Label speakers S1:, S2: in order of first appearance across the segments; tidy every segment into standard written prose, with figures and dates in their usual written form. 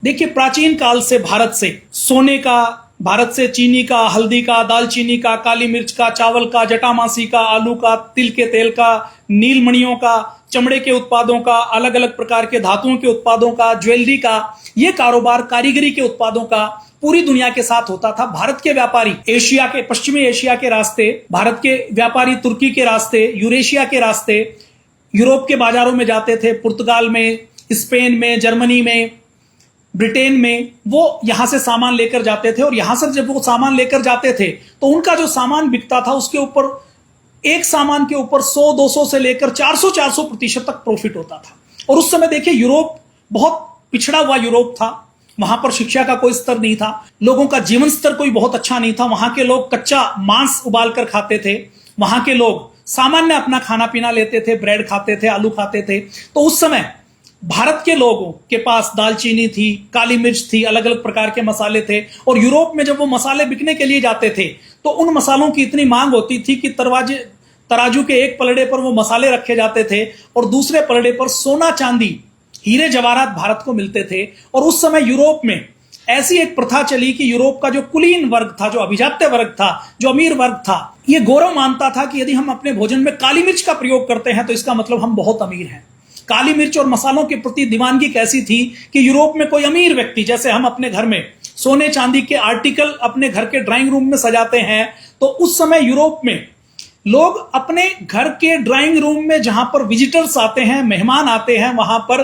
S1: देखिए, प्राचीन काल से भारत से सोने का, भारत से चीनी का, हल्दी का, दालचीनी का, काली मिर्च का, चावल का, जटामासी का, आलू का, तिल के तेल का, नीलमणियों का, चमड़े के उत्पादों का, अलग अलग प्रकार के धातुओं के उत्पादों का, ज्वेलरी का, ये कारोबार कारीगरी के उत्पादों का पूरी दुनिया के साथ होता था। भारत के व्यापारी एशिया के, पश्चिमी एशिया के रास्ते, भारत के व्यापारी तुर्की के रास्ते, यूरेशिया के रास्ते, यूरोप के बाजारों में जाते थे। पुर्तगाल में, स्पेन में, जर्मनी में, ब्रिटेन में वो यहां से सामान लेकर जाते थे। और यहां से जब वो सामान लेकर जाते थे तो उनका जो सामान बिकता था उसके ऊपर, एक सामान के ऊपर 100-200 से लेकर 400-400% तक प्रॉफिट होता था। और उस समय देखिए, यूरोप बहुत पिछड़ा हुआ यूरोप था। वहां पर शिक्षा का कोई स्तर नहीं था, लोगों का जीवन स्तर कोई बहुत अच्छा नहीं था। वहां के लोग कच्चा मांस उबाल कर खाते थे, वहां के लोग सामान्य अपना खाना पीना लेते थे, ब्रेड खाते थे, आलू खाते थे। तो उस समय भारत के लोगों के पास दालचीनी थी, काली मिर्च थी, अलग अलग प्रकार के मसाले थे। और यूरोप में जब वो मसाले बिकने के लिए जाते थे तो उन मसालों की इतनी मांग होती थी कि तराजू के एक पलड़े पर वो मसाले रखे जाते थे और दूसरे पलड़े पर सोना, चांदी, हीरे जवाहरात भारत को मिलते थे। और उस समय यूरोप में ऐसी एक प्रथा चली कि यूरोप का जो कुलीन वर्ग था, जो अभिजात्य वर्ग था, जो अमीर वर्ग था, ये गौरव मानता था कि यदि हम अपने भोजन में काली मिर्च का प्रयोग करते हैं तो इसका मतलब हम बहुत अमीर हैं। काली मिर्च और मसालों के प्रति दीवानगी कैसी थी कि यूरोप में कोई अमीर व्यक्ति, जैसे हम अपने घर में सोने चांदी के आर्टिकल अपने घर के ड्राइंग रूम में सजाते हैं, तो उस समय यूरोप में लोग अपने घर के ड्राइंग रूम में, जहां पर विजिटर्स आते हैं, मेहमान आते हैं, वहां पर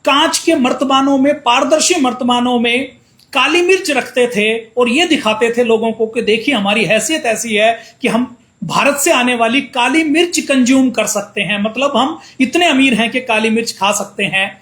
S1: कांच के मर्तबानों में, पारदर्शी मर्तबानों में काली मिर्च रखते थे और ये दिखाते थे लोगों को कि देखिए, हमारी हैसियत ऐसी है कि हम भारत से आने वाली काली मिर्च कंज्यूम कर सकते हैं। मतलब हम इतने अमीर हैं कि काली मिर्च खा सकते हैं।